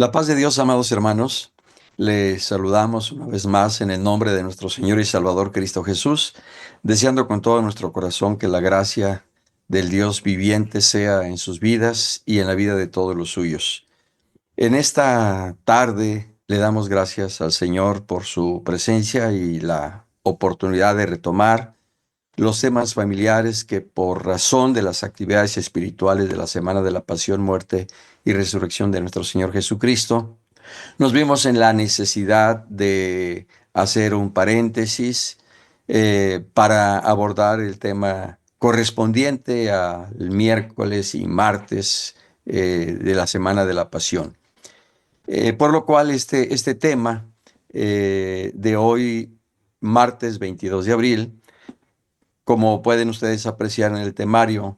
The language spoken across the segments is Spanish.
La paz de Dios, amados hermanos, les saludamos una vez más en el nombre de nuestro Señor y Salvador Cristo Jesús, deseando con todo nuestro corazón que la gracia del Dios viviente sea en sus vidas y en la vida de todos los suyos. En esta tarde le damos gracias al Señor por su presencia y la oportunidad de retomar los temas familiares que por razón de las actividades espirituales de la Semana de la Pasión, Muerte y Resurrección de nuestro Señor Jesucristo, nos vimos en la necesidad de hacer un paréntesis para abordar el tema correspondiente al miércoles y martes de la Semana de la Pasión. Por lo cual este tema de hoy, martes 22 de abril, como pueden ustedes apreciar en el temario,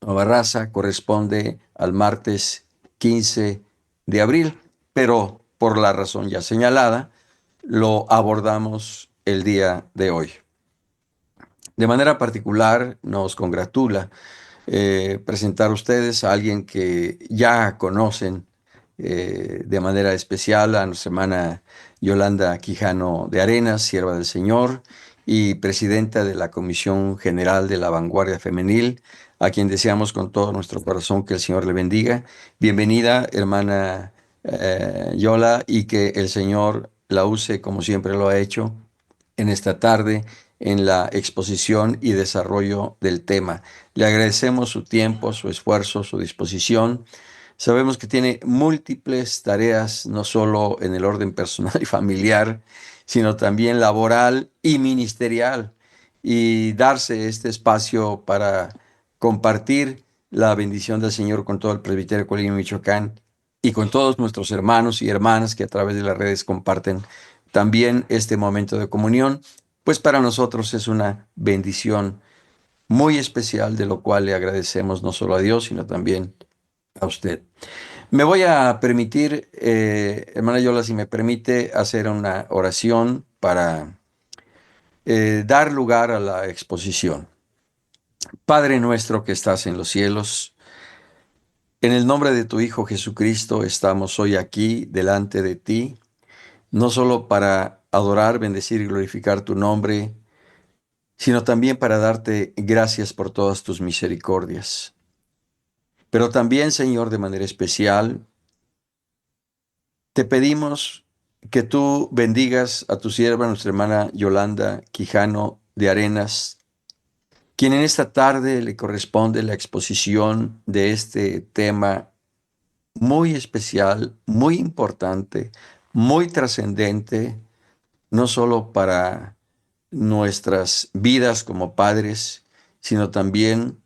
Nueva Raza corresponde al martes 15 de abril, pero por la razón ya señalada, lo abordamos el día de hoy. De manera particular, nos congratula presentar a ustedes a alguien que ya conocen de manera especial, a nuestra hermana Yolanda Quijano de Arenas, sierva del Señor y presidenta de la Comisión General de la Vanguardia Femenil, a quien deseamos con todo nuestro corazón que el Señor le bendiga. Bienvenida, hermana Yola, y que el Señor la use como siempre lo ha hecho en esta tarde en la exposición y desarrollo del tema. Le agradecemos su tiempo, su esfuerzo, su disposición. Sabemos que tiene múltiples tareas, no solo en el orden personal y familiar, sino también laboral y ministerial. Y darse este espacio para compartir la bendición del Señor con todo el presbiterio de Colima, Michoacán, y con todos nuestros hermanos y hermanas que a través de las redes comparten también este momento de comunión, pues para nosotros es una bendición muy especial, de lo cual le agradecemos no solo a Dios, sino también a usted. Me voy a permitir, hermana Yola, si me permite, hacer una oración para dar lugar a la exposición. Padre nuestro que estás en los cielos, en el nombre de tu Hijo Jesucristo estamos hoy aquí delante de ti, no solo para adorar, bendecir y glorificar tu nombre, sino también para darte gracias por todas tus misericordias. Pero también, Señor, de manera especial, te pedimos que tú bendigas a tu sierva, nuestra hermana Yolanda Quijano de Arenas, quien en esta tarde le corresponde la exposición de este tema muy especial, muy importante, muy trascendente, no solo para nuestras vidas como padres, sino también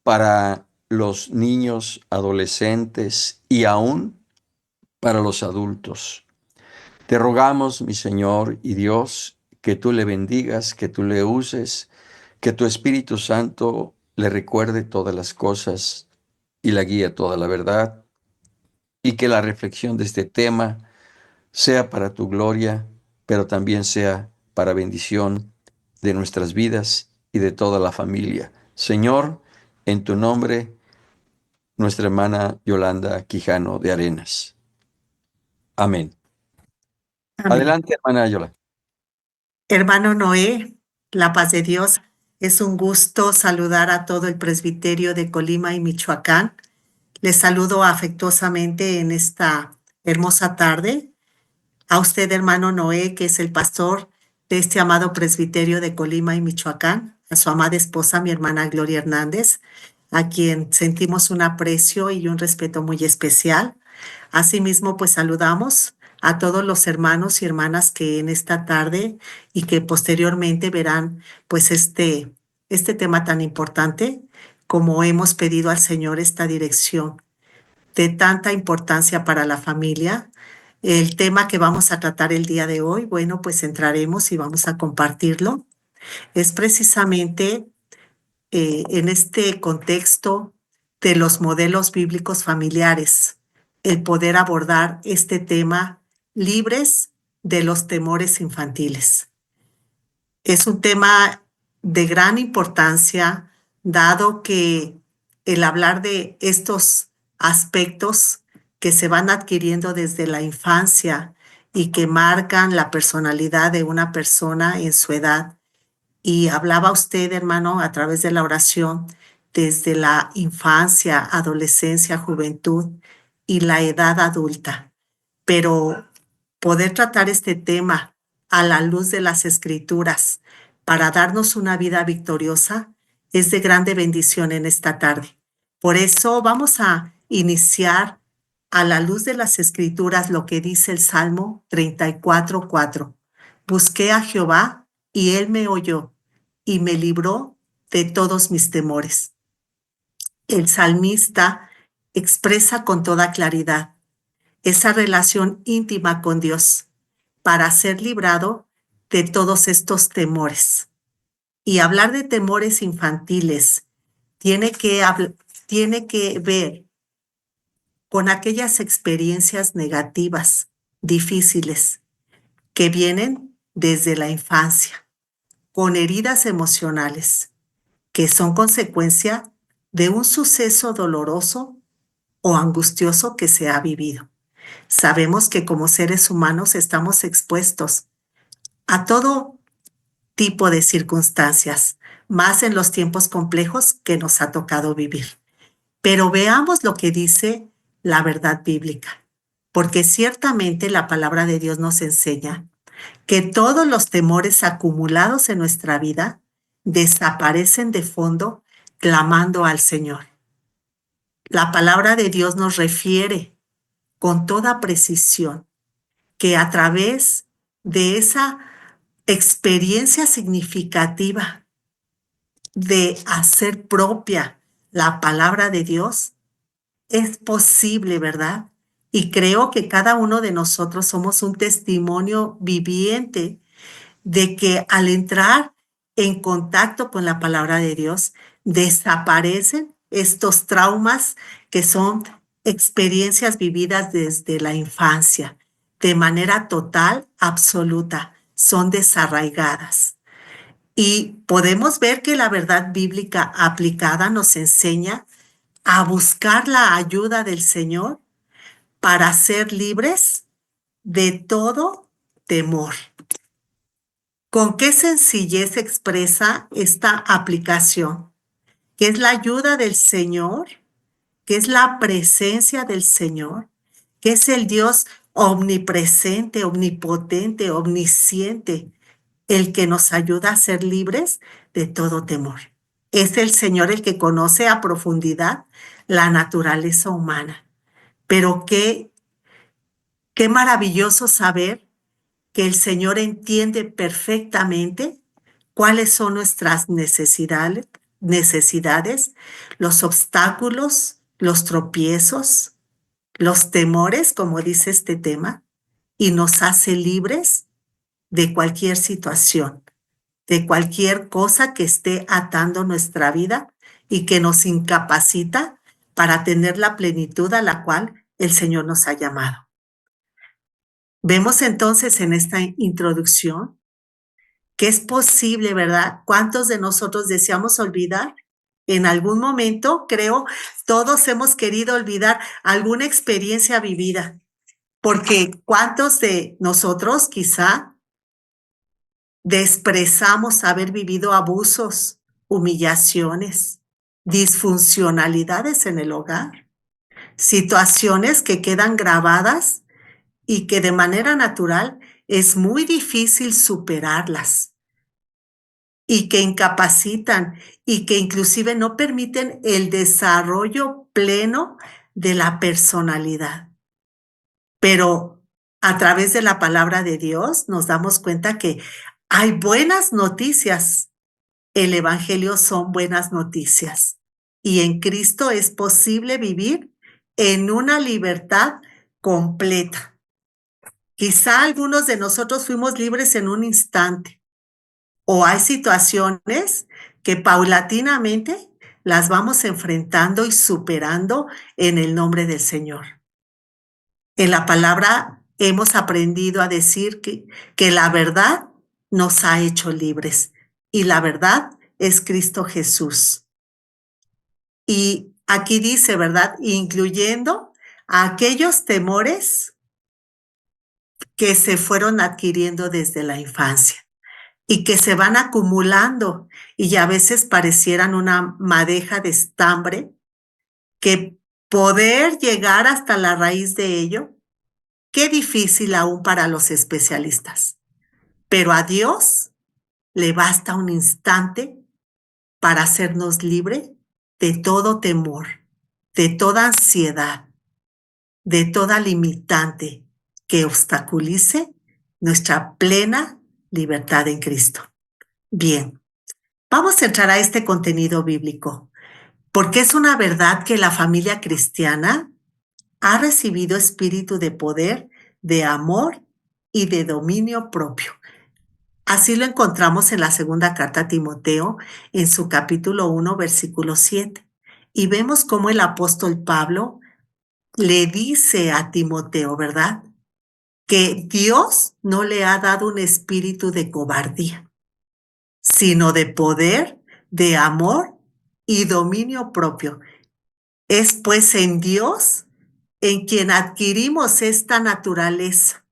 para los niños, adolescentes y aún para los adultos. Te rogamos, mi Señor y Dios, que tú le bendigas, que tú le uses, que tu Espíritu Santo le recuerde todas las cosas y la guíe a toda la verdad, y que la reflexión de este tema sea para tu gloria, pero también sea para bendición de nuestras vidas y de toda la familia. Señor, en tu nombre, nuestra hermana Yolanda Quijano de Arenas. Amén. Amén. Adelante, hermana Yola. Hermano Noé, la paz de Dios. Es un gusto saludar a todo el presbiterio de Colima y Michoacán. Les saludo afectuosamente en esta hermosa tarde. A usted, hermano Noé, que es el pastor de este amado presbiterio de Colima y Michoacán. A su amada esposa, mi hermana Gloria Hernández, a quien sentimos un aprecio y un respeto muy especial. Asimismo, pues saludamos a todos los hermanos y hermanas que en esta tarde y que posteriormente verán pues este tema tan importante como hemos pedido al Señor esta dirección de tanta importancia para la familia. El tema que vamos a tratar el día de hoy, bueno, pues entraremos y vamos a compartirlo. Es precisamente en este contexto de los modelos bíblicos familiares, el poder abordar este tema libres de los temores infantiles. Es un tema de gran importancia, dado que el hablar de estos aspectos que se van adquiriendo desde la infancia y que marcan la personalidad de una persona en su edad. Y hablaba usted, hermano, a través de la oración, desde la infancia, adolescencia, juventud y la edad adulta. Pero poder tratar este tema a la luz de las Escrituras para darnos una vida victoriosa es de grande bendición en esta tarde. Por eso vamos a iniciar a la luz de las Escrituras lo que dice el Salmo 34:4. Busqué a Jehová y él me oyó y me libró de todos mis temores. El salmista expresa con toda claridad esa relación íntima con Dios para ser librado de todos estos temores. Y hablar de temores infantiles tiene que ver con aquellas experiencias negativas, difíciles, que vienen desde la infancia, con heridas emocionales, que son consecuencia de un suceso doloroso o angustioso que se ha vivido. Sabemos que como seres humanos estamos expuestos a todo tipo de circunstancias, más en los tiempos complejos que nos ha tocado vivir. Pero veamos lo que dice la verdad bíblica, porque ciertamente la palabra de Dios nos enseña que todos los temores acumulados en nuestra vida desaparecen de fondo clamando al Señor. La palabra de Dios nos refiere con toda precisión que a través de esa experiencia significativa de hacer propia la palabra de Dios, es posible, ¿verdad? Y creo que cada uno de nosotros somos un testimonio viviente de que al entrar en contacto con la palabra de Dios, desaparecen estos traumas que son experiencias vividas desde la infancia, de manera total, absoluta, son desarraigadas. Y podemos ver que la verdad bíblica aplicada nos enseña a buscar la ayuda del Señor para ser libres de todo temor. ¿Con qué sencillez expresa esta aplicación? Que es la ayuda del Señor, que es la presencia del Señor, que es el Dios omnipresente, omnipotente, omnisciente, el que nos ayuda a ser libres de todo temor. Es el Señor el que conoce a profundidad la naturaleza humana. Pero qué maravilloso saber que el Señor entiende perfectamente cuáles son nuestras necesidades, los obstáculos, los tropiezos, los temores, como dice este tema, y nos hace libres de cualquier situación, de cualquier cosa que esté atando nuestra vida y que nos incapacita para tener la plenitud a la cual el Señor nos ha llamado. Vemos entonces en esta introducción que es posible, ¿verdad? ¿Cuántos de nosotros deseamos olvidar? En algún momento, creo, todos hemos querido olvidar alguna experiencia vivida, porque ¿cuántos de nosotros quizá desprezamos haber vivido abusos, humillaciones, disfuncionalidades en el hogar, situaciones que quedan grabadas y que de manera natural es muy difícil superarlas y que incapacitan y que inclusive no permiten el desarrollo pleno de la personalidad? Pero a través de la palabra de Dios nos damos cuenta que hay buenas noticias. El Evangelio son buenas noticias y en Cristo es posible vivir en una libertad completa. Quizá algunos de nosotros fuimos libres en un instante, o hay situaciones que paulatinamente las vamos enfrentando y superando en el nombre del Señor. En la palabra hemos aprendido a decir que la verdad nos ha hecho libres y la verdad es Cristo Jesús. Y aquí dice, ¿verdad? Incluyendo a aquellos temores que se fueron adquiriendo desde la infancia y que se van acumulando y a veces parecieran una madeja de estambre, que poder llegar hasta la raíz de ello, qué difícil aún para los especialistas. Pero a Dios le basta un instante para hacernos libre de todo temor, de toda ansiedad, de toda limitante que obstaculice nuestra plena libertad en Cristo. Bien, vamos a entrar a este contenido bíblico, porque es una verdad que la familia cristiana ha recibido espíritu de poder, de amor y de dominio propio. Así lo encontramos en la segunda carta a Timoteo, en su capítulo 1, versículo 7. Y vemos cómo el apóstol Pablo le dice a Timoteo, ¿verdad?, que Dios no le ha dado un espíritu de cobardía, sino de poder, de amor y dominio propio. Es pues en Dios en quien adquirimos esta naturaleza.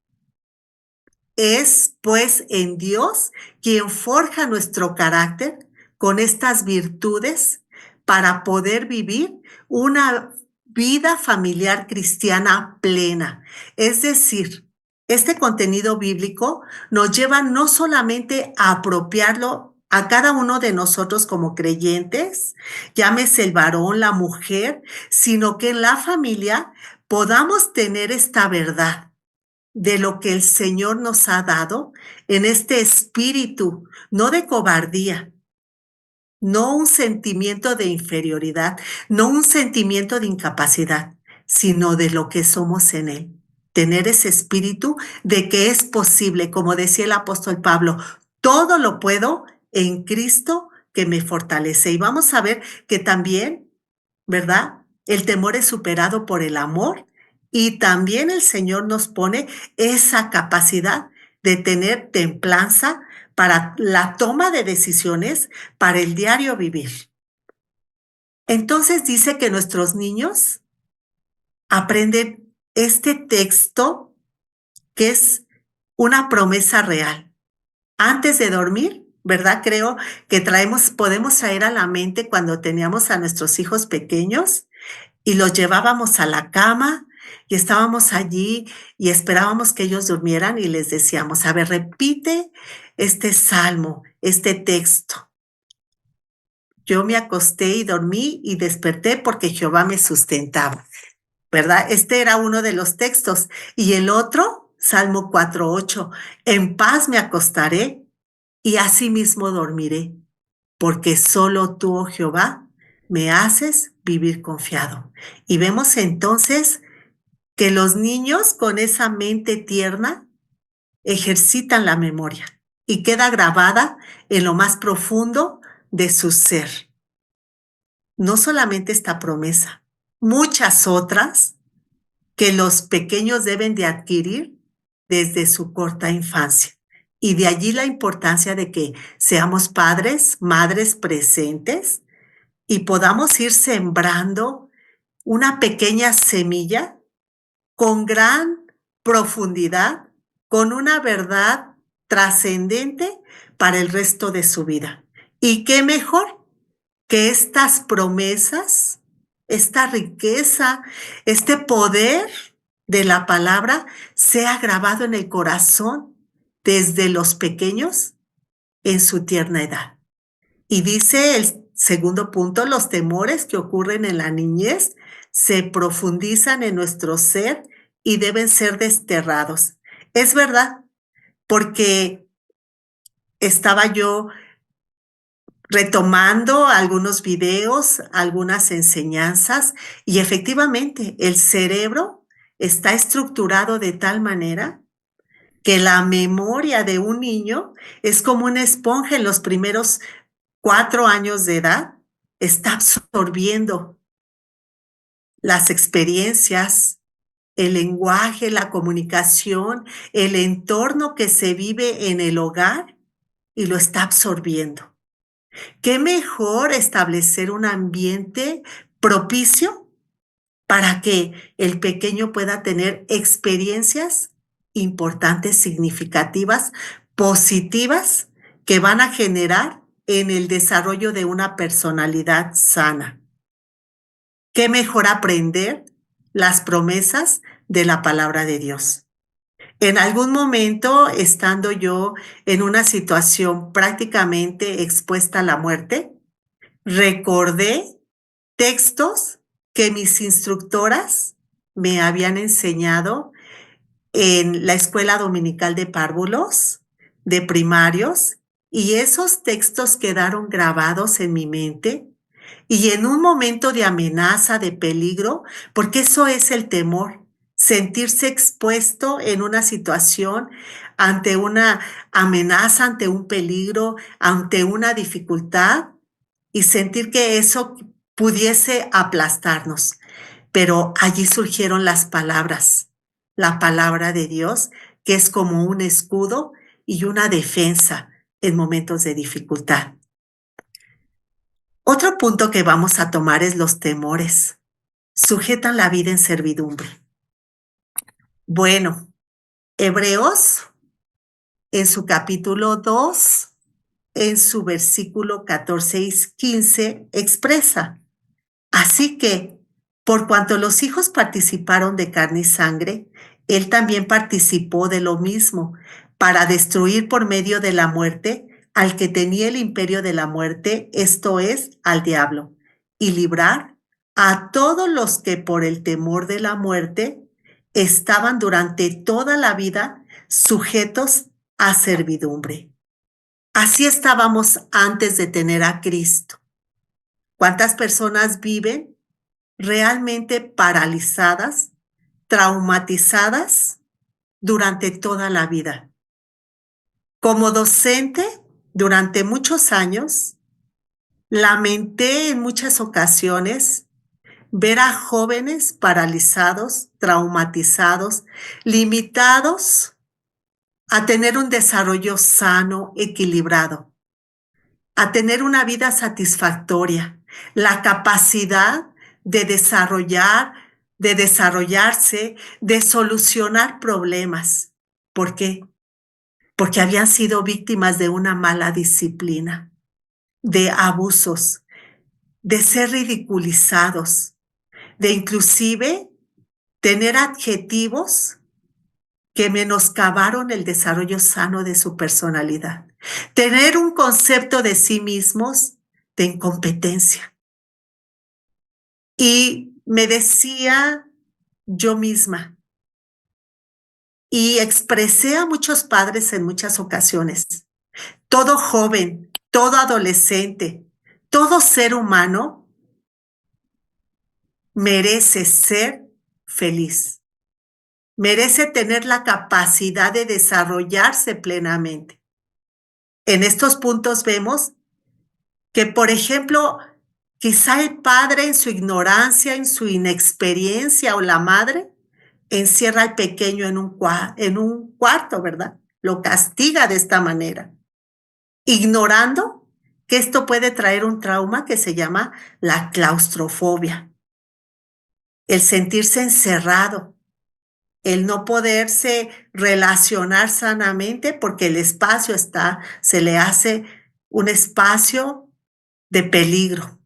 Es pues en Dios quien forja nuestro carácter con estas virtudes para poder vivir una vida familiar cristiana plena. Es decir, este contenido bíblico nos lleva no solamente a apropiarlo a cada uno de nosotros como creyentes, llámese el varón, la mujer, sino que en la familia podamos tener esta verdad de lo que el Señor nos ha dado en este espíritu, no de cobardía, no un sentimiento de inferioridad, no un sentimiento de incapacidad, sino de lo que somos en Él. Tener ese espíritu de que es posible, como decía el apóstol Pablo, todo lo puedo en Cristo que me fortalece. Y vamos a ver que también, ¿verdad?, el temor es superado por el amor y también el Señor nos pone esa capacidad de tener templanza para la toma de decisiones, para el diario vivir. Entonces dice que nuestros niños aprenden este texto que es una promesa real. Antes de dormir, ¿verdad? Creo que podemos traer a la mente cuando teníamos a nuestros hijos pequeños y los llevábamos a la cama y estábamos allí y esperábamos que ellos durmieran y les decíamos, a ver, repite este salmo, este texto. Yo me acosté y dormí y desperté porque Jehová me sustentaba, ¿verdad? Este era uno de los textos. Y el otro, Salmo 4:8, en paz me acostaré y asimismo dormiré, porque solo tú, oh Jehová, me haces vivir confiado. Y vemos entonces que los niños con esa mente tierna ejercitan la memoria y queda grabada en lo más profundo de su ser. No solamente esta promesa, muchas otras que los pequeños deben de adquirir desde su corta infancia. Y de allí la importancia de que seamos padres, madres presentes y podamos ir sembrando una pequeña semilla con gran profundidad, con una verdad trascendente para el resto de su vida. ¿Y qué mejor que estas promesas, esta riqueza, este poder de la palabra sea grabado en el corazón desde los pequeños en su tierna edad? Y dice el segundo punto, los temores que ocurren en la niñez se profundizan en nuestro ser y deben ser desterrados. Es verdad, porque estaba yo retomando algunos videos, algunas enseñanzas, y efectivamente el cerebro está estructurado de tal manera que la memoria de un niño es como una esponja en los primeros 4 años de edad, está absorbiendo las experiencias, el lenguaje, la comunicación, el entorno que se vive en el hogar y lo está absorbiendo. ¿Qué mejor establecer un ambiente propicio para que el pequeño pueda tener experiencias importantes, significativas, positivas, que van a generar en el desarrollo de una personalidad sana. ¿Qué mejor aprender las promesas de la palabra de Dios? En algún momento, estando yo en una situación prácticamente expuesta a la muerte, recordé textos que mis instructoras me habían enseñado en la escuela dominical de párvulos, de primarios, y esos textos quedaron grabados en mi mente. Y en un momento de amenaza, de peligro, porque eso es el temor, sentirse expuesto en una situación ante una amenaza, ante un peligro, ante una dificultad y sentir que eso pudiese aplastarnos. Pero allí surgieron las palabras, la palabra de Dios, que es como un escudo y una defensa en momentos de dificultad. Otro punto que vamos a tomar es los temores. Sujetan la vida en servidumbre. Bueno, Hebreos, en su capítulo 2, en su versículo 14 y 15, expresa: así que, por cuanto los hijos participaron de carne y sangre, él también participó de lo mismo, para destruir por medio de la muerte al que tenía el imperio de la muerte, esto es, al diablo, y librar a todos los que por el temor de la muerte estaban durante toda la vida sujetos a servidumbre. Así estábamos antes de tener a Cristo. ¿Cuántas personas viven realmente paralizadas, traumatizadas durante toda la vida? Como docente, durante muchos años, lamenté en muchas ocasiones ver a jóvenes paralizados, traumatizados, limitados a tener un desarrollo sano, equilibrado, a tener una vida satisfactoria, la capacidad de desarrollarse, de solucionar problemas. ¿Por qué? Porque habían sido víctimas de una mala disciplina, de abusos, de ser ridiculizados, de inclusive tener adjetivos que menoscabaron el desarrollo sano de su personalidad, tener un concepto de sí mismos de incompetencia. Y me decía yo misma, y expresé a muchos padres en muchas ocasiones: todo joven, todo adolescente, todo ser humano merece ser feliz, merece tener la capacidad de desarrollarse plenamente. En estos puntos vemos que, por ejemplo, quizá el padre en su ignorancia, en su inexperiencia, o la madre encierra al pequeño en un cuarto, ¿verdad? Lo castiga de esta manera, ignorando que esto puede traer un trauma que se llama la claustrofobia, el sentirse encerrado, el no poderse relacionar sanamente porque el espacio se le hace un espacio de peligro.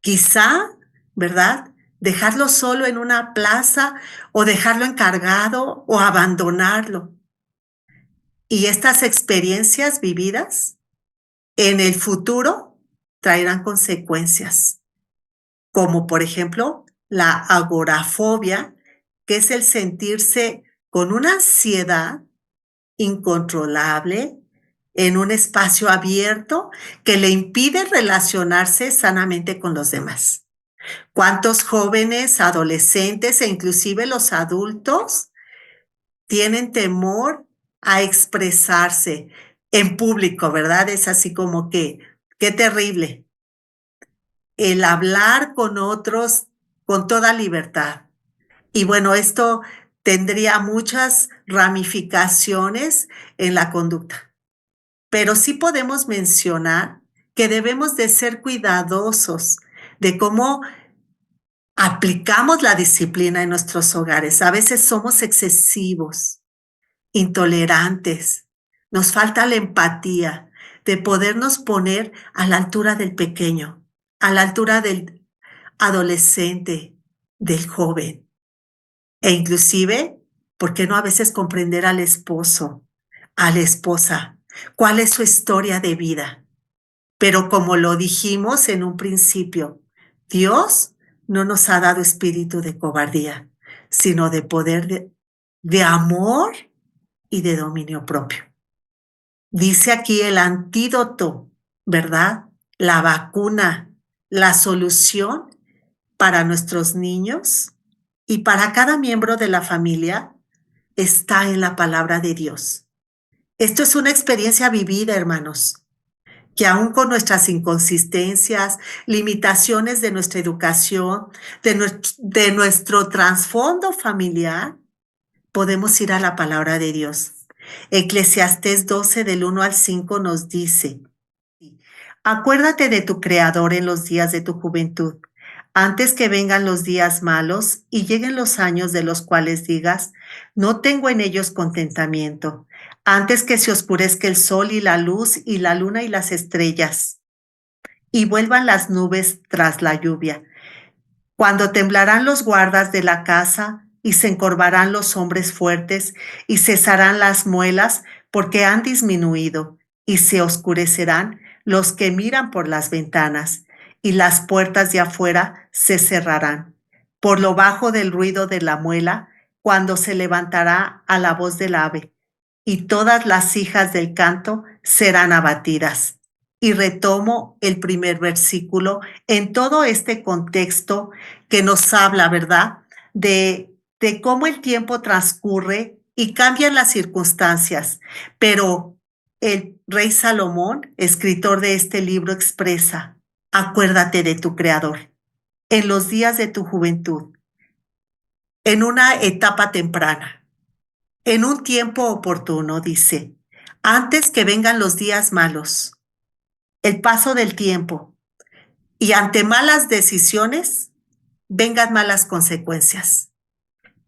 Quizá, ¿verdad? Dejarlo solo en una plaza, o dejarlo encargado, o abandonarlo. Y estas experiencias vividas en el futuro traerán consecuencias, como por ejemplo la agorafobia, que es el sentirse con una ansiedad incontrolable en un espacio abierto que le impide relacionarse sanamente con los demás. ¿Cuántos jóvenes, adolescentes e inclusive los adultos tienen temor a expresarse en público, verdad? Es así como que, qué terrible. El hablar con otros con toda libertad. Y bueno, esto tendría muchas ramificaciones en la conducta. Pero sí podemos mencionar que debemos de ser cuidadosos de cómo aplicamos la disciplina en nuestros hogares. A veces somos excesivos, intolerantes, nos falta la empatía de podernos poner a la altura del pequeño, a la altura del adolescente, del joven. E inclusive, ¿por qué no a veces comprender al esposo, a la esposa? ¿Cuál es su historia de vida? Pero como lo dijimos en un principio, Dios no nos ha dado espíritu de cobardía, sino de poder, de amor y de dominio propio. Dice aquí el antídoto, ¿verdad? La vacuna, la solución para nuestros niños y para cada miembro de la familia está en la palabra de Dios. Esto es una experiencia vivida, hermanos, que aún con nuestras inconsistencias, limitaciones de nuestra educación, de nuestro trasfondo familiar, podemos ir a la palabra de Dios. Eclesiastés 12 del 1 al 5 nos dice: acuérdate de tu Creador en los días de tu juventud, antes que vengan los días malos y lleguen los años de los cuales digas, no tengo en ellos contentamiento, antes que se oscurezca el sol y la luz y la luna y las estrellas, y vuelvan las nubes tras la lluvia, cuando temblarán los guardas de la casa y se encorvarán los hombres fuertes y cesarán las muelas porque han disminuido y se oscurecerán los que miran por las ventanas y las puertas de afuera se cerrarán. Por lo bajo del ruido de la muela, cuando se levantará a la voz del ave, y todas las hijas del canto serán abatidas. Y retomo el primer versículo en todo este contexto que nos habla, ¿verdad? De cómo el tiempo transcurre y cambian las circunstancias. Pero el rey Salomón, escritor de este libro, expresa: acuérdate de tu Creador en los días de tu juventud, en una etapa temprana, en un tiempo oportuno, dice, antes que vengan los días malos, el paso del tiempo, y ante malas decisiones vengan malas consecuencias.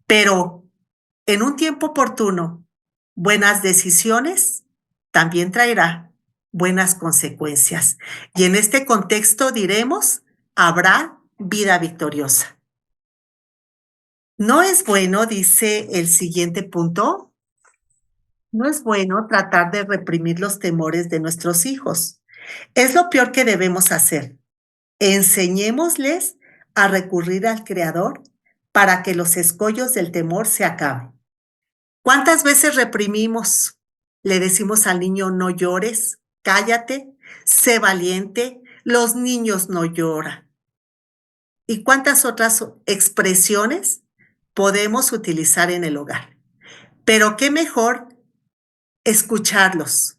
Pero en un tiempo oportuno, buenas decisiones también traerá buenas consecuencias. Y en este contexto diremos, habrá vida victoriosa. No es bueno, dice el siguiente punto, no es bueno tratar de reprimir los temores de nuestros hijos. Es lo peor que debemos hacer. Enseñémosles a recurrir al Creador para que los escollos del temor se acaben. ¿Cuántas veces reprimimos? Le decimos al niño, no llores, cállate, sé valiente, los niños no lloran. ¿Y cuántas otras expresiones podemos utilizar en el hogar? Pero qué mejor escucharlos.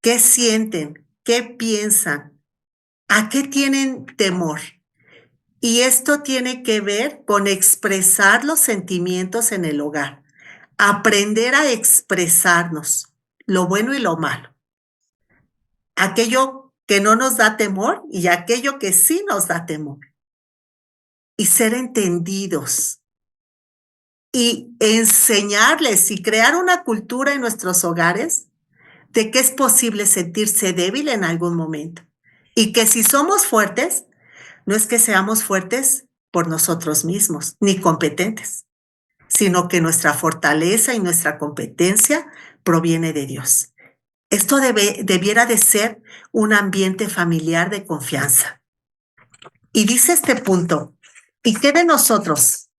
¿Qué sienten? ¿Qué piensan? ¿A qué tienen temor? Y esto tiene que ver con expresar los sentimientos en el hogar. Aprender a expresarnos lo bueno y lo malo. Aquello que no nos da temor y aquello que sí nos da temor. Y ser entendidos. Y enseñarles y crear una cultura en nuestros hogares de que es posible sentirse débil en algún momento. Y que si somos fuertes, no es que seamos fuertes por nosotros mismos, ni competentes, sino que nuestra fortaleza y nuestra competencia proviene de Dios. Esto debiera de ser un ambiente familiar de confianza. Y dice este punto, ¿y qué de nosotros?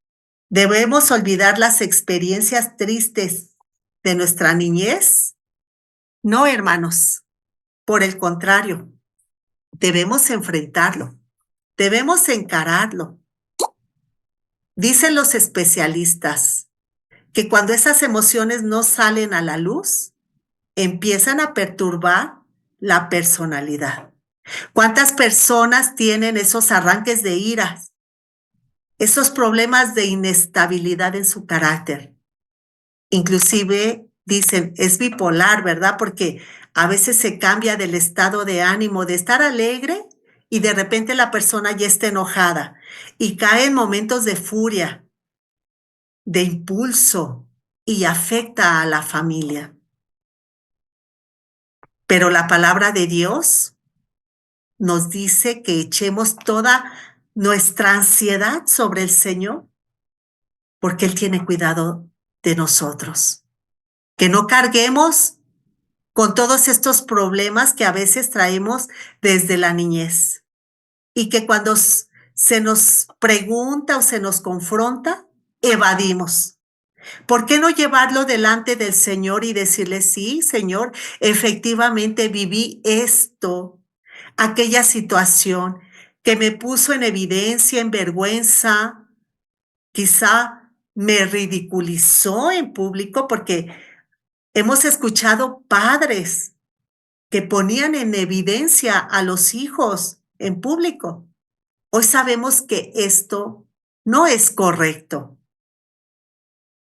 ¿Debemos olvidar las experiencias tristes de nuestra niñez? No, hermanos. Por el contrario, debemos enfrentarlo, debemos encararlo. Dicen los especialistas que cuando esas emociones no salen a la luz, empiezan a perturbar la personalidad. ¿Cuántas personas tienen esos arranques de ira, esos problemas de inestabilidad en su carácter? Inclusive dicen, es bipolar, ¿verdad? Porque a veces se cambia del estado de ánimo de estar alegre y de repente la persona ya está enojada y cae en momentos de furia, de impulso y afecta a la familia. Pero la palabra de Dios nos dice que echemos toda nuestra ansiedad sobre el Señor, porque Él tiene cuidado de nosotros. Que no carguemos con todos estos problemas que a veces traemos desde la niñez y que cuando se nos pregunta o se nos confronta, evadimos. ¿Por qué no llevarlo delante del Señor y decirle, sí, Señor, efectivamente viví esto, aquella situación que me puso en evidencia, en vergüenza, quizá me ridiculizó en público porque hemos escuchado padres que ponían en evidencia a los hijos en público. Hoy sabemos que esto no es correcto.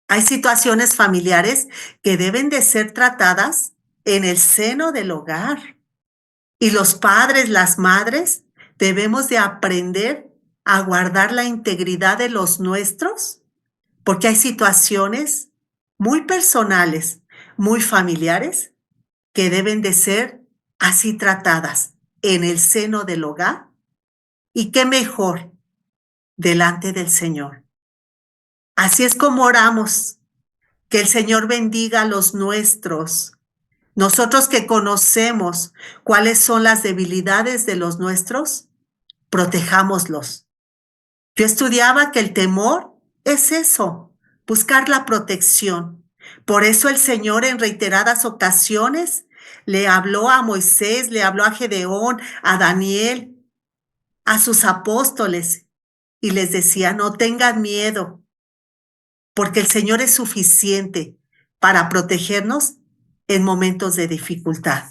Hay situaciones familiares que deben de ser tratadas en el seno del hogar. Y los padres, las madres, debemos de aprender a guardar la integridad de los nuestros, porque hay situaciones muy personales, muy familiares, que deben de ser así tratadas en el seno del hogar. Y qué mejor delante del Señor. Así es como oramos, que el Señor bendiga a los nuestros. Nosotros que conocemos cuáles son las debilidades de los nuestros, protejámoslos. Yo estudiaba que el temor es eso, buscar la protección. Por eso el Señor en reiteradas ocasiones le habló a Moisés, le habló a Gedeón, a Daniel, a sus apóstoles y les decía, no tengan miedo, porque el Señor es suficiente para protegernos en momentos de dificultad.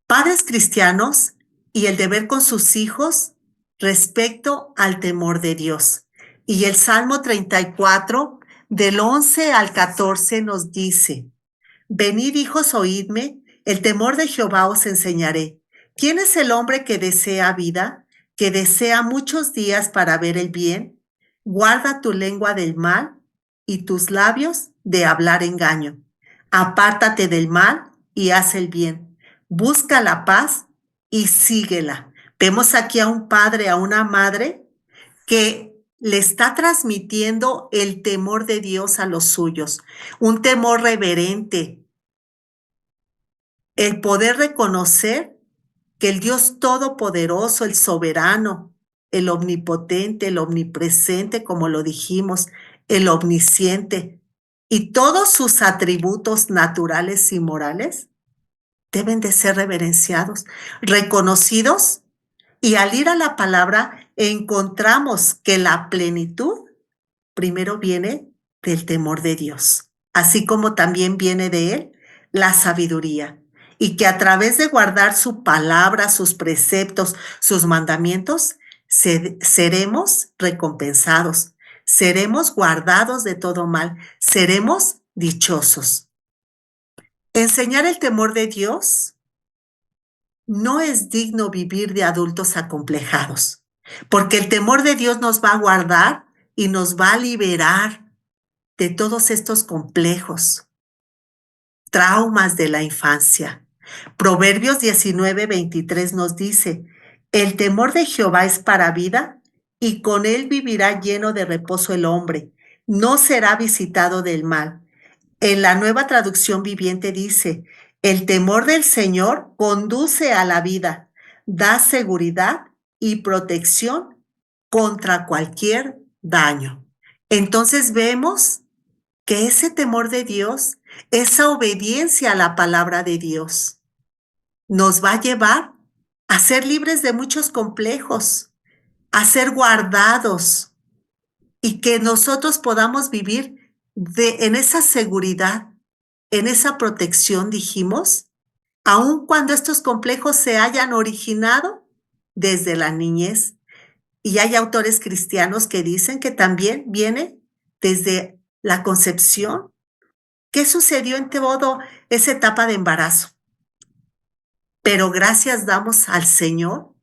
Padres cristianos y el deber con sus hijos respecto al temor de Dios. Y el Salmo 34, del 11 al 14 nos dice, venid hijos, oídme, el temor de Jehová os enseñaré. ¿Quién es el hombre que desea vida, que desea muchos días para ver el bien? Guarda tu lengua del mal y tus labios de hablar engaño. Apártate del mal y haz el bien. Busca la paz y síguela. Vemos aquí a un padre, a una madre que le está transmitiendo el temor de Dios a los suyos, un temor reverente, el poder reconocer que el Dios todopoderoso, el soberano, el omnipotente, el omnipresente, como lo dijimos, el omnisciente, y todos sus atributos naturales y morales deben de ser reverenciados, reconocidos, y al ir a la palabra encontramos que la plenitud primero viene del temor de Dios, así como también viene de él la sabiduría, y que a través de guardar su palabra, sus preceptos, sus mandamientos, seremos recompensados, seremos guardados de todo mal, seremos dichosos. Enseñar el temor de Dios no es digno vivir de adultos acomplejados, porque el temor de Dios nos va a guardar y nos va a liberar de todos estos complejos, traumas de la infancia. Proverbios 19:23 nos dice, el temor de Jehová es para vida y con él vivirá lleno de reposo el hombre, no será visitado del mal. En la Nueva Traducción Viviente dice, el temor del Señor conduce a la vida, da seguridad y protección contra cualquier daño. Entonces vemos que ese temor de Dios, esa obediencia a la palabra de Dios, nos va a llevar a ser libres de muchos complejos, a ser guardados y que nosotros podamos vivir en esa seguridad, en esa protección, dijimos, aun cuando estos complejos se hayan originado desde la niñez. Y hay autores cristianos que dicen que también viene desde la concepción. ¿Qué sucedió en toda esa etapa de embarazo? Pero gracias damos al Señor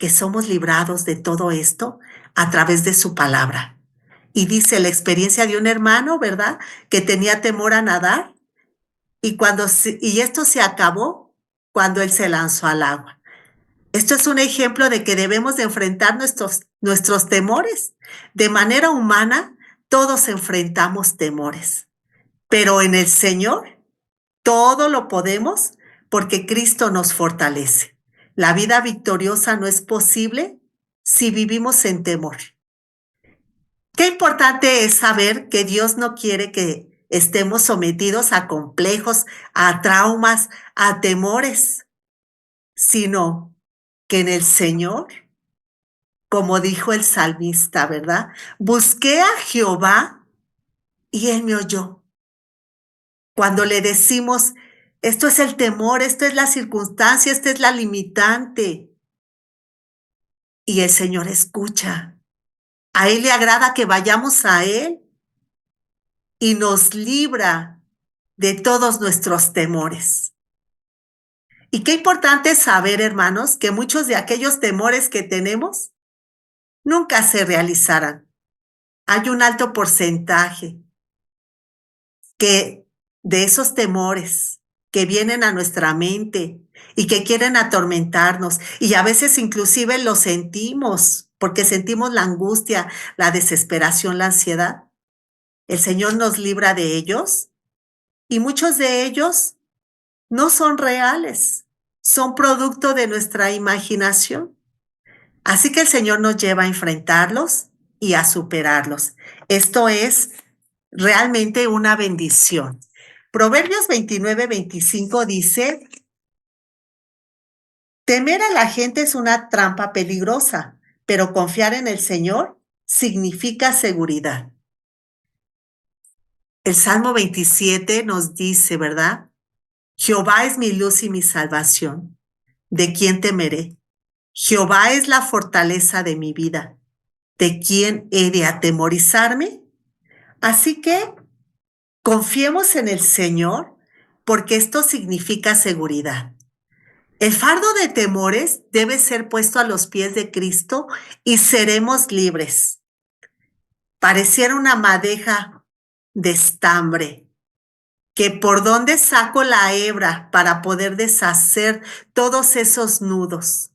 que somos librados de todo esto a través de su palabra. Y dice la experiencia de un hermano, ¿verdad? Que tenía temor a nadar y esto se acabó cuando él se lanzó al agua. Esto es un ejemplo de que debemos de enfrentar nuestros temores. De manera humana, todos enfrentamos temores, pero en el Señor todo lo podemos porque Cristo nos fortalece. La vida victoriosa no es posible si vivimos en temor. Qué importante es saber que Dios no quiere que estemos sometidos a complejos, a traumas, a temores, sino que en el Señor, como dijo el salmista, ¿verdad? Busqué a Jehová y él me oyó. Cuando le decimos, esto es el temor, esto es la circunstancia, esta es la limitante, y el Señor escucha. A Él le agrada que vayamos a Él y nos libra de todos nuestros temores. Y qué importante saber, hermanos, que muchos de aquellos temores que tenemos nunca se realizarán. Hay un alto porcentaje que de esos temores que vienen a nuestra mente y que quieren atormentarnos, y a veces inclusive lo sentimos, porque sentimos la angustia, la desesperación, la ansiedad. El Señor nos libra de ellos y muchos de ellos no son reales, son producto de nuestra imaginación. Así que el Señor nos lleva a enfrentarlos y a superarlos. Esto es realmente una bendición. Proverbios 29-25 dice, temer a la gente es una trampa peligrosa, pero confiar en el Señor significa seguridad. El Salmo 27 nos dice, ¿verdad? Jehová es mi luz y mi salvación. ¿De quién temeré? Jehová es la fortaleza de mi vida. ¿De quién he de atemorizarme? Así que confiemos en el Señor porque esto significa seguridad. El fardo de temores debe ser puesto a los pies de Cristo y seremos libres. Pareciera una madeja de estambre, que por dónde saco la hebra para poder deshacer todos esos nudos.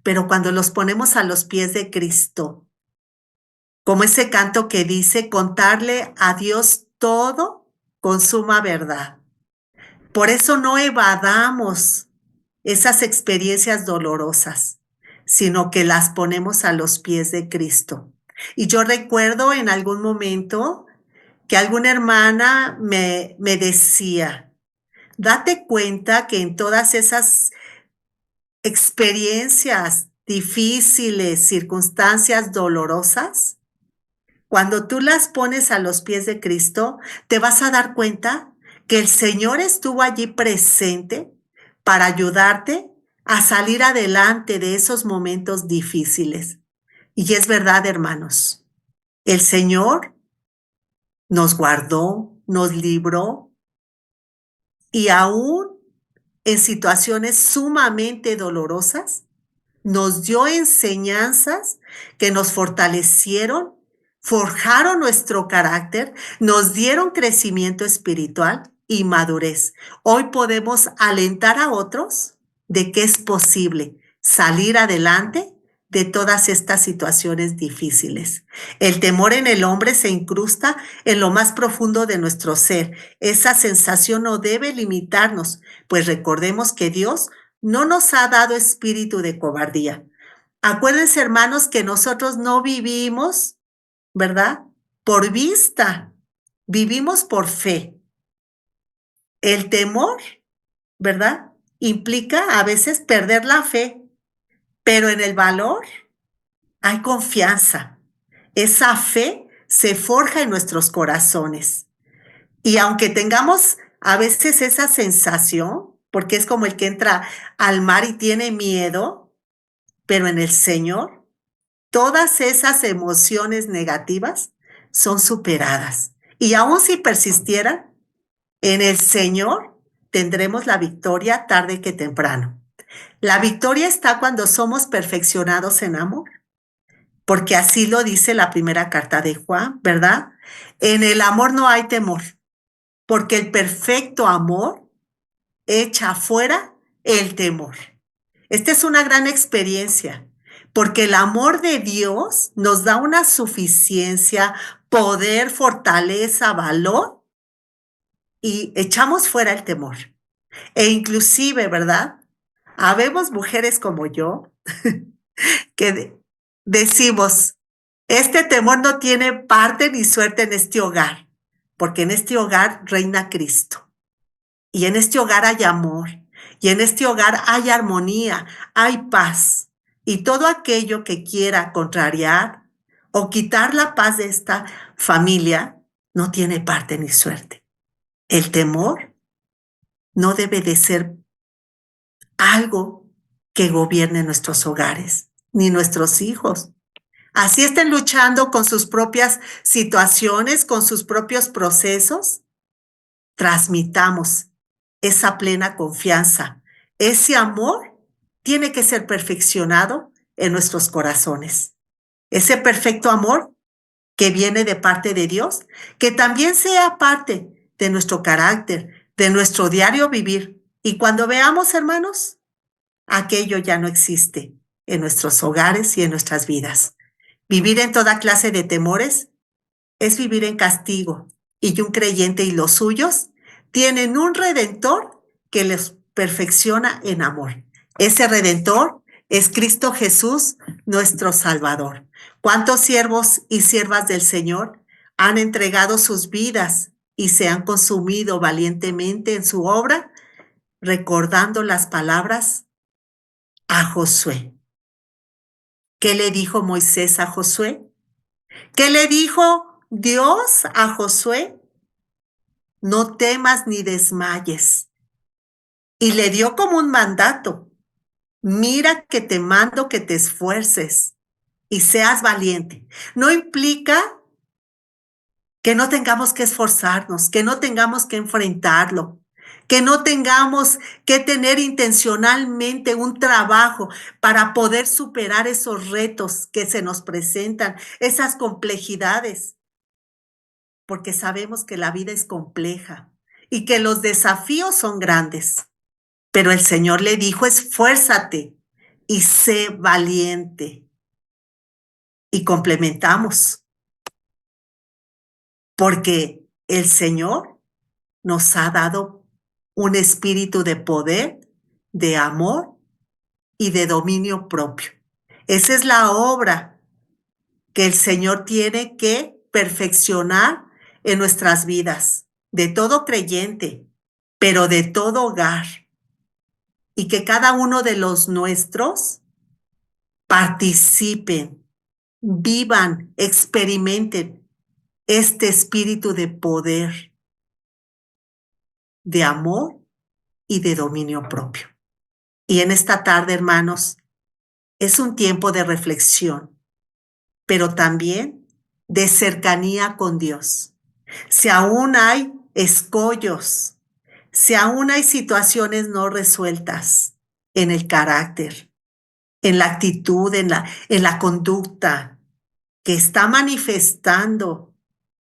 Pero cuando los ponemos a los pies de Cristo, como ese canto que dice, contarle a Dios todo con suma verdad. Por eso no evadamos esas experiencias dolorosas, sino que las ponemos a los pies de Cristo. Y yo recuerdo en algún momento que alguna hermana me decía, date cuenta que en todas esas experiencias difíciles, circunstancias dolorosas, cuando tú las pones a los pies de Cristo, te vas a dar cuenta que el Señor estuvo allí presente para ayudarte a salir adelante de esos momentos difíciles. Y es verdad, hermanos, el Señor nos guardó, nos libró y aún en situaciones sumamente dolorosas, nos dio enseñanzas que nos fortalecieron, forjaron nuestro carácter, nos dieron crecimiento espiritual y madurez. Hoy podemos alentar a otros de que es posible salir adelante de todas estas situaciones difíciles. El temor en el hombre se incrusta en lo más profundo de nuestro ser. Esa sensación no debe limitarnos, pues recordemos que Dios no nos ha dado espíritu de cobardía. Acuérdense, hermanos, que nosotros no vivimos, ¿verdad? Por vista, vivimos por fe. El temor, ¿verdad? Implica a veces perder la fe, pero en el valor hay confianza. Esa fe se forja en nuestros corazones. Y aunque tengamos a veces esa sensación, porque es como el que entra al mar y tiene miedo, pero en el Señor, todas esas emociones negativas son superadas. Y aun si persistieran, en el Señor tendremos la victoria tarde que temprano. La victoria está cuando somos perfeccionados en amor, porque así lo dice la primera carta de Juan, ¿verdad? En el amor no hay temor, porque el perfecto amor echa fuera el temor. Esta es una gran experiencia, porque el amor de Dios nos da una suficiencia, poder, fortaleza, valor, y echamos fuera el temor. E inclusive, ¿verdad? Habemos mujeres como yo que decimos, este temor no tiene parte ni suerte en este hogar, porque en este hogar reina Cristo. Y en este hogar hay amor, y en este hogar hay armonía, hay paz. Y todo aquello que quiera contrariar o quitar la paz de esta familia no tiene parte ni suerte. El temor no debe de ser algo que gobierne nuestros hogares, ni nuestros hijos. Así estén luchando con sus propias situaciones, con sus propios procesos, transmitamos esa plena confianza. Ese amor tiene que ser perfeccionado en nuestros corazones. Ese perfecto amor que viene de parte de Dios, que también sea parte de nuestro carácter, de nuestro diario vivir. Y cuando veamos, hermanos, aquello ya no existe en nuestros hogares y en nuestras vidas. Vivir en toda clase de temores es vivir en castigo, y un creyente y los suyos tienen un redentor que les perfecciona en amor. Ese redentor es Cristo Jesús, nuestro Salvador. ¿Cuántos siervos y siervas del Señor han entregado sus vidas y se han consumido valientemente en su obra, recordando las palabras a Josué? ¿Qué le dijo Moisés a Josué? ¿Qué le dijo Dios a Josué? No temas ni desmayes. Y le dio como un mandato: mira que te mando que te esfuerces y seas valiente. No implica que no tengamos que esforzarnos, que no tengamos que enfrentarlo, que no tengamos que tener intencionalmente un trabajo para poder superar esos retos que se nos presentan, esas complejidades, porque sabemos que la vida es compleja y que los desafíos son grandes. Pero el Señor le dijo: esfuérzate y sé valiente. Y complementamos, porque el Señor nos ha dado un espíritu de poder, de amor y de dominio propio. Esa es la obra que el Señor tiene que perfeccionar en nuestras vidas, de todo creyente, pero de todo hogar. Y que cada uno de los nuestros participen, vivan, experimenten este espíritu de poder, de amor y de dominio propio. Y en esta tarde, hermanos, es un tiempo de reflexión, pero también de cercanía con Dios. Si aún hay escollos, si aún hay situaciones no resueltas en el carácter, en la actitud, en la conducta, que está manifestando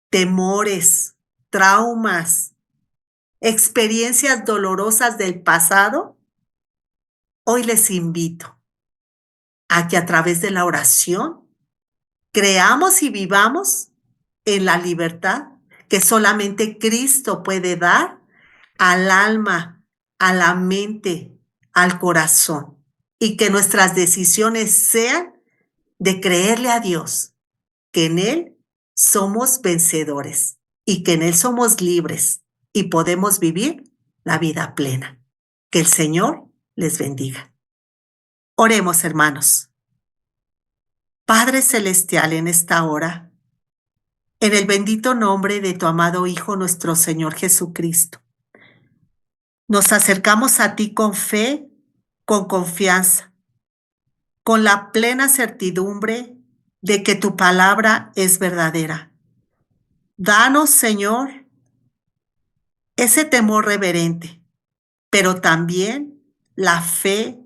temores, traumas, experiencias dolorosas del pasado, hoy les invito a que a través de la oración creamos y vivamos en la libertad que solamente Cristo puede dar al alma, a la mente, al corazón, y que nuestras decisiones sean de creerle a Dios, que en Él somos vencedores y que en Él somos libres y podemos vivir la vida plena. Que el Señor les bendiga. Oremos, hermanos. Padre Celestial, en esta hora, en el bendito nombre de tu amado Hijo, nuestro Señor Jesucristo, nos acercamos a ti con fe, con confianza, con la plena certidumbre de que tu palabra es verdadera. Danos, Señor, ese temor reverente, pero también la fe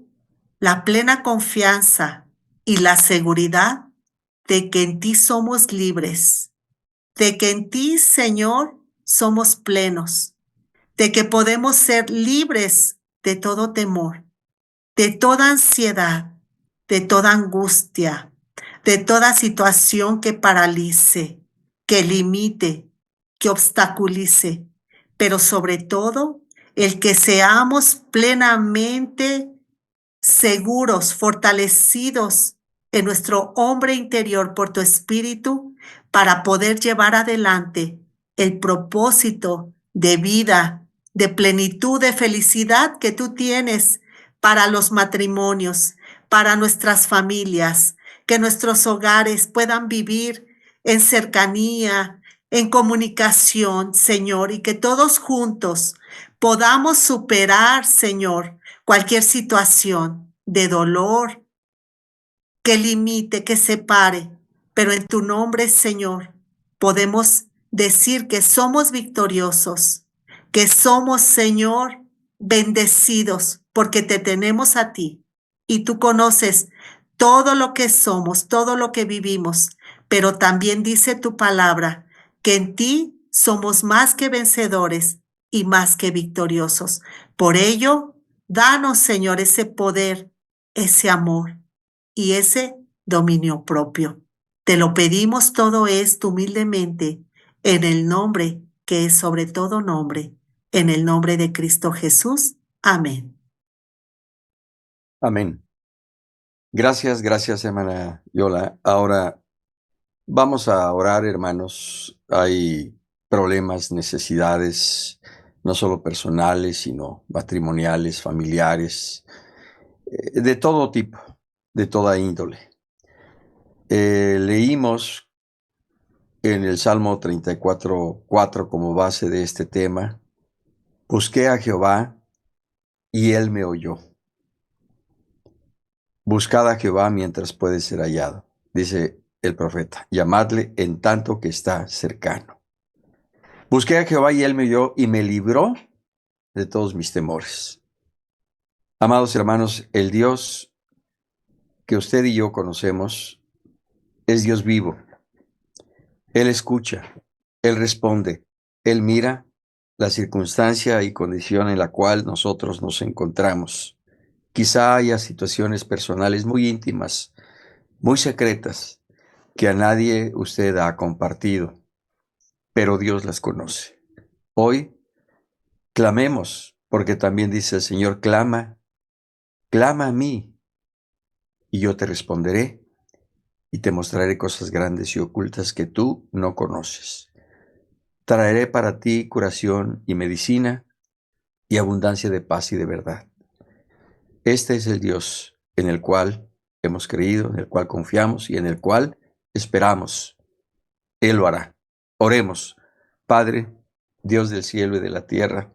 la plena confianza y la seguridad de que en ti somos libres, de que en ti, Señor, somos plenos, de que podemos ser libres de todo temor, de toda ansiedad, de toda angustia, de toda situación que paralice, que limite, que obstaculice, pero sobre todo el que seamos plenamente seguros, fortalecidos en nuestro hombre interior por tu espíritu para poder llevar adelante el propósito de vida, de plenitud, de felicidad que tú tienes para los matrimonios, para nuestras familias, que nuestros hogares puedan vivir en cercanía, en comunicación, Señor, y que todos juntos podamos superar, Señor, cualquier situación de dolor que limite, que separe, pero en tu nombre, Señor, podemos decir que somos victoriosos, que somos, Señor, bendecidos, porque te tenemos a ti y tú conoces todo lo que somos, todo lo que vivimos, pero también dice tu palabra que en ti somos más que vencedores y más que victoriosos. Por ello, danos, Señor, ese poder, ese amor y ese dominio propio. Te lo pedimos todo esto humildemente en el nombre que es sobre todo nombre, en el nombre de Cristo Jesús. Amén. Amén. Gracias, gracias, hermana Yola. Ahora vamos a orar, hermanos. Hay problemas, necesidades, no solo personales, sino matrimoniales, familiares, de todo tipo, de toda índole. Leímos en el Salmo 34:4 como base de este tema: busqué a Jehová y él me oyó. Buscad a Jehová mientras puede ser hallado, dice el profeta. Llamadle en tanto que está cercano. Busqué a Jehová y él me oyó y me libró de todos mis temores. Amados hermanos, el Dios que usted y yo conocemos es Dios vivo. Él escucha, Él responde, Él mira la circunstancia y condición en la cual nosotros nos encontramos. Quizá haya situaciones personales muy íntimas, muy secretas, que a nadie usted ha compartido, pero Dios las conoce. Hoy clamemos, porque también dice el Señor: clama, clama a mí, y yo te responderé, y te mostraré cosas grandes y ocultas que tú no conoces. Traeré para ti curación y medicina, y abundancia de paz y de verdad. Este es el Dios en el cual hemos creído, en el cual confiamos y en el cual esperamos. Él lo hará. Oremos. Padre, Dios del cielo y de la tierra,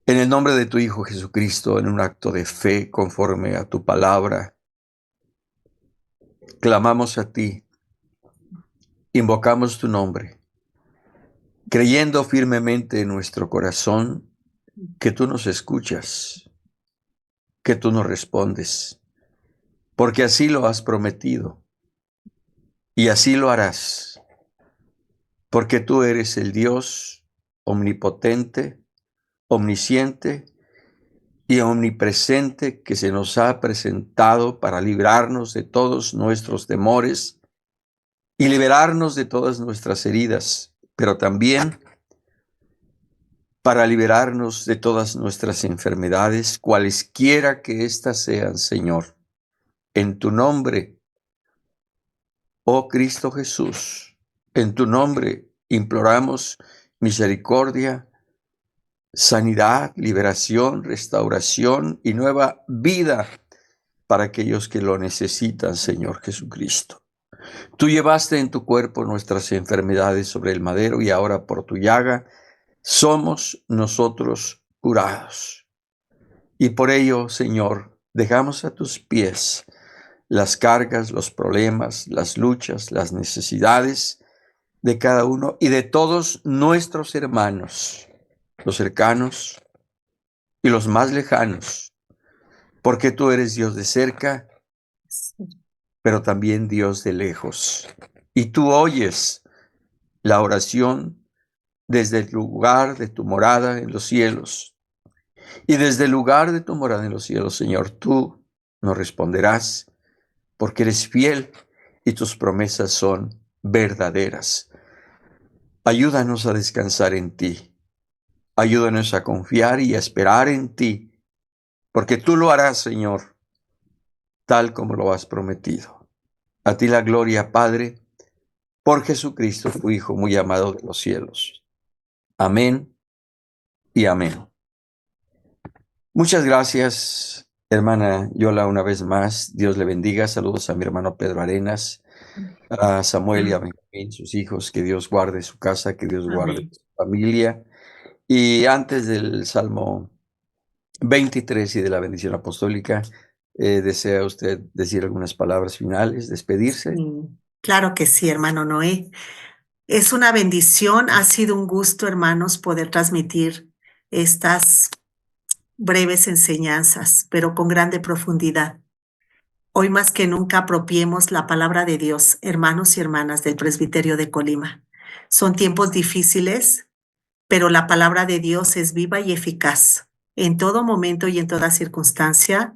en el nombre de tu Hijo Jesucristo, en un acto de fe conforme a tu palabra, clamamos a ti, invocamos tu nombre, creyendo firmemente en nuestro corazón que tú nos escuchas, que tú nos respondes, porque así lo has prometido y así lo harás, porque tú eres el Dios omnipotente, omnisciente y omnipresente, que se nos ha presentado para librarnos de todos nuestros temores y liberarnos de todas nuestras heridas, pero también para liberarnos de todas nuestras enfermedades, cualesquiera que éstas sean, Señor. En tu nombre, oh Cristo Jesús, en tu nombre imploramos misericordia, sanidad, liberación, restauración y nueva vida para aquellos que lo necesitan, Señor Jesucristo. Tú llevaste en tu cuerpo nuestras enfermedades sobre el madero y ahora por tu llaga somos nosotros curados. Y por ello, Señor, dejamos a tus pies las cargas, los problemas, las luchas, las necesidades de cada uno y de todos nuestros hermanos, los cercanos y los más lejanos, porque tú eres Dios de cerca, pero también Dios de lejos. Y tú oyes la oración desde el lugar de tu morada en los cielos. Y desde el lugar de tu morada en los cielos, Señor, tú nos responderás, porque eres fiel y tus promesas son verdaderas. Ayúdanos a descansar en ti. Ayúdanos a confiar y a esperar en ti, porque tú lo harás, Señor, tal como lo has prometido. A ti la gloria, Padre, por Jesucristo, tu Hijo muy amado de los cielos. Amén y amén. Muchas gracias, hermana Yola, una vez más. Dios le bendiga. Saludos a mi hermano Pedro Arenas, a Samuel y a Benjamín, sus hijos. Que Dios guarde su casa, que Dios guarde Amén. su familia. Y antes del Salmo 23 y de la bendición apostólica, ¿desea usted decir algunas palabras finales, despedirse? Claro que sí, hermano Noé. Es una bendición, ha sido un gusto, hermanos, poder transmitir estas breves enseñanzas, pero con grande profundidad. Hoy más que nunca apropiemos la palabra de Dios, hermanos y hermanas del Presbiterio de Colima. Son tiempos difíciles, pero la palabra de Dios es viva y eficaz. En todo momento y en toda circunstancia,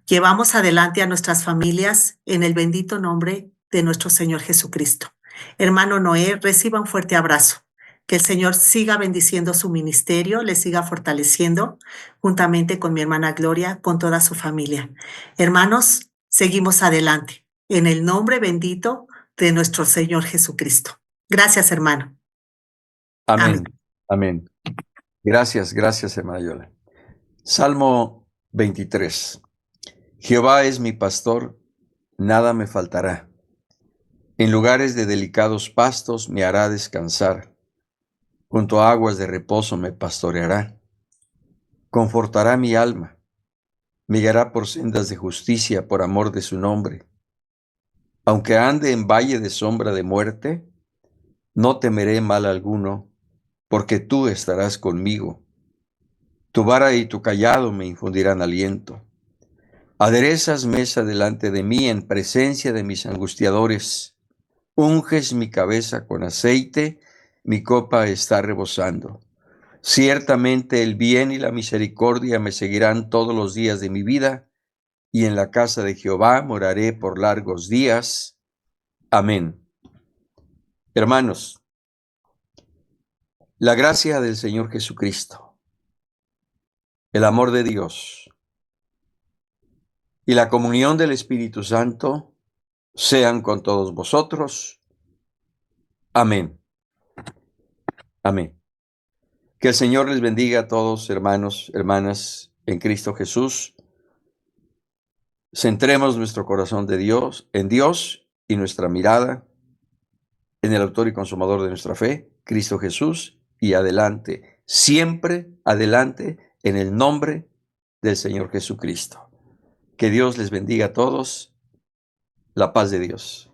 llevamos adelante a nuestras familias en el bendito nombre de nuestro Señor Jesucristo. Hermano Noé, reciba un fuerte abrazo. Que el Señor siga bendiciendo su ministerio, le siga fortaleciendo, juntamente con mi hermana Gloria, con toda su familia. Hermanos, seguimos adelante, en el nombre bendito de nuestro Señor Jesucristo. Gracias, hermano. Amén, Amén. amén. Gracias, gracias, hermana Yola. Salmo 23. Jehová es mi pastor, nada me faltará. En lugares de delicados pastos me hará descansar. Junto a aguas de reposo me pastoreará. Confortará mi alma. Me guiará por sendas de justicia por amor de su nombre. Aunque ande en valle de sombra de muerte, no temeré mal alguno, porque tú estarás conmigo. Tu vara y tu cayado me infundirán aliento. Aderezas mesa delante de mí en presencia de mis angustiadores. Unges mi cabeza con aceite, mi copa está rebosando. Ciertamente el bien y la misericordia me seguirán todos los días de mi vida, y en la casa de Jehová moraré por largos días. Amén. Hermanos, la gracia del Señor Jesucristo, el amor de Dios y la comunión del Espíritu Santo sean con todos vosotros. Amén. Amén. Que el Señor les bendiga a todos, hermanos, hermanas, en Cristo Jesús. Centremos nuestro corazón en Dios y nuestra mirada en el autor y consumador de nuestra fe, Cristo Jesús, y adelante, siempre adelante, en el nombre del Señor Jesucristo. Que Dios les bendiga a todos. La paz de Dios.